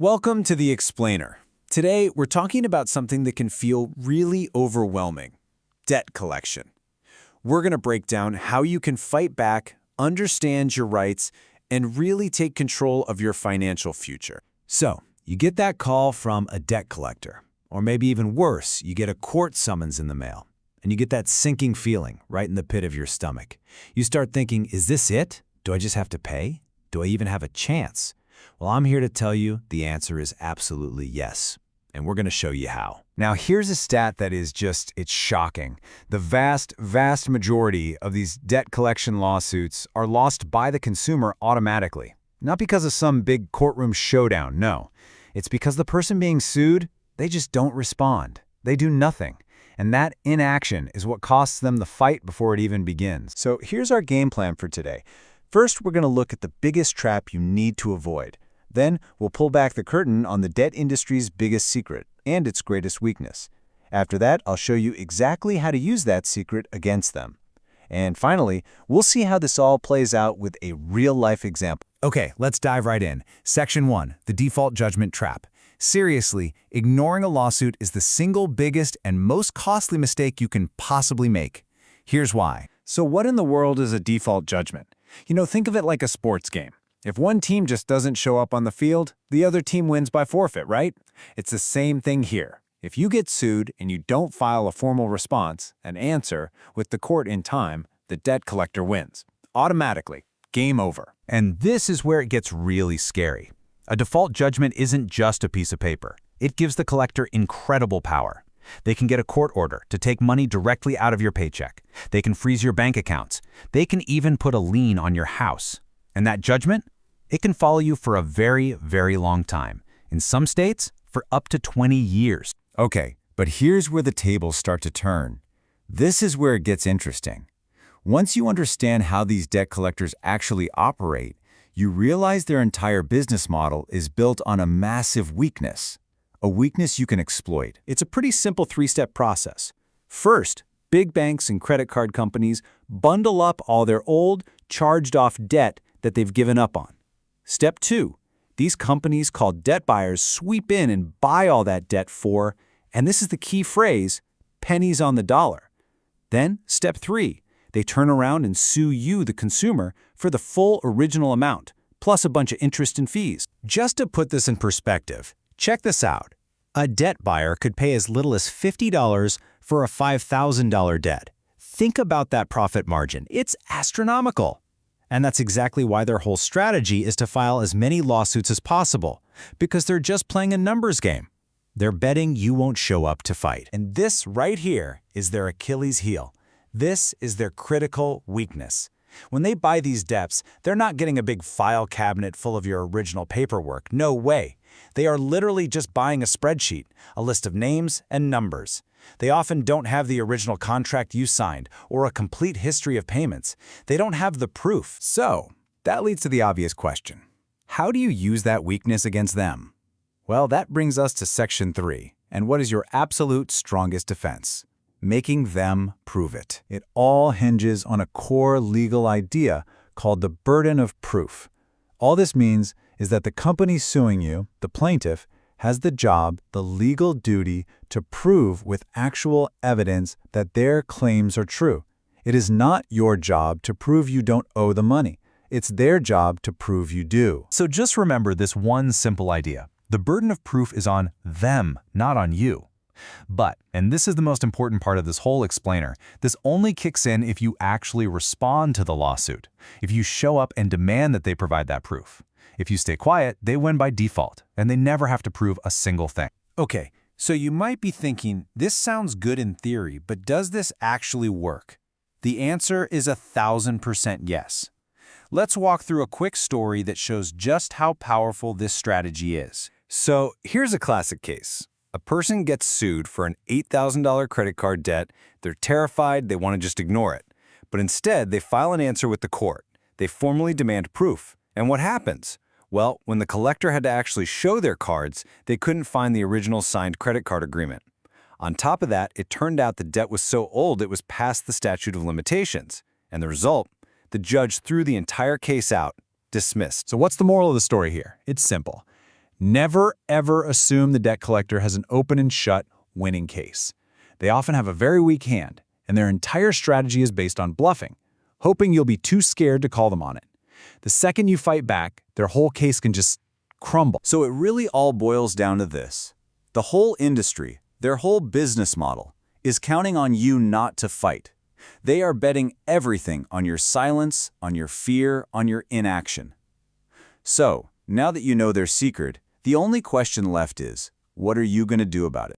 Welcome to The Explainer. Today, we're talking about something that can feel really overwhelming: debt collection. We're going to break down how you can fight back, understand your rights, and really take control of your financial future. So, you get that call from a debt collector, or maybe even worse, you get a court summons in the mail, and you get that sinking feeling right in the pit of your stomach. You start thinking, is this it? Do I just have to pay? Do I even have a chance? Well, I'm here to tell you the answer is absolutely yes, and we're going to show you how. Now, here's a stat that is it's shocking. The vast majority of these debt collection lawsuits are lost by the consumer automatically. Not because of some big courtroom showdown, no. It's because the person being sued, they just don't respond. They do nothing. And that inaction is what costs them the fight before it even begins. So here's our game plan for today. First, we're going to look at the biggest trap you need to avoid. Then, we'll pull back the curtain on the debt industry's biggest secret and its greatest weakness. After that, I'll show you exactly how to use that secret against them. And finally, we'll see how this all plays out with a real-life example. Okay, let's dive right in. Section 1, the default judgment trap. Seriously, ignoring a lawsuit is the single biggest and most costly mistake you can possibly make. Here's why. So what in the world is a default judgment? Think of it like a sports game. If one team just doesn't show up on the field, the other team wins by forfeit, right? It's the same thing here. If you get sued and you don't file a formal response, an answer, with the court in time, the debt collector wins. Automatically. Game over. And this is where it gets really scary. A default judgment isn't just a piece of paper. It gives the collector incredible power. They can get a court order to take money directly out of your paycheck. They can freeze your bank accounts. They can even put a lien on your house. And that judgment? It can follow you for a very, very long time. In some states, for up to 20 years. Okay, but here's where the tables start to turn. This is where it gets interesting. Once you understand how these debt collectors actually operate, you realize their entire business model is built on a massive weakness. A weakness you can exploit. It's a pretty simple three-step process. First, big banks and credit card companies bundle up all their old, charged-off debt that they've given up on. Step 2, these companies called debt buyers sweep in and buy all that debt for, and this is the key phrase, pennies on the dollar. Then, step 3, they turn around and sue you, the consumer, for the full original amount, plus a bunch of interest and fees. Just to put this in perspective, check this out. A debt buyer could pay as little as $50 for a $5,000 debt. Think about that profit margin. It's astronomical. And that's exactly why their whole strategy is to file as many lawsuits as possible, because they're just playing a numbers game. They're betting you won't show up to fight. And this right here is their Achilles heel. This is their critical weakness. When they buy these debts, they're not getting a big file cabinet full of your original paperwork. No way. They are literally just buying a spreadsheet, a list of names and numbers. They often don't have the original contract you signed or a complete history of payments. They don't have the proof. So, that leads to the obvious question. How do you use that weakness against them? Well, that brings us to Section 3, and what is your absolute strongest defense? Making them prove it. It all hinges on a core legal idea called the burden of proof. All this means is that the company suing you, the plaintiff, has the job, the legal duty, to prove with actual evidence that their claims are true. It is not your job to prove you don't owe the money. It's their job to prove you do. So just remember this one simple idea. The burden of proof is on them, not on you. But, and this is the most important part of this whole explainer, this only kicks in if you actually respond to the lawsuit, if you show up and demand that they provide that proof. If you stay quiet, they win by default, and they never have to prove a single thing. Okay, so you might be thinking, this sounds good in theory, but does this actually work? The answer is 1,000% yes. Let's walk through a quick story that shows just how powerful this strategy is. So here's a classic case. A person gets sued for an $8,000 credit card debt. They're terrified, they want to just ignore it. But instead, they file an answer with the court. They formally demand proof. And what happens? Well, when the collector had to actually show their cards, they couldn't find the original signed credit card agreement. On top of that, it turned out the debt was so old it was past the statute of limitations. And the result? The judge threw the entire case out, dismissed. So what's the moral of the story here? It's simple. Never, ever assume the debt collector has an open and shut winning case. They often have a very weak hand, and their entire strategy is based on bluffing, hoping you'll be too scared to call them on it. The second you fight back, their whole case can just crumble. So it really all boils down to this. The whole industry, their whole business model, is counting on you not to fight. They are betting everything on your silence, on your fear, on your inaction. So, now that you know their secret, the only question left is, what are you going to do about it?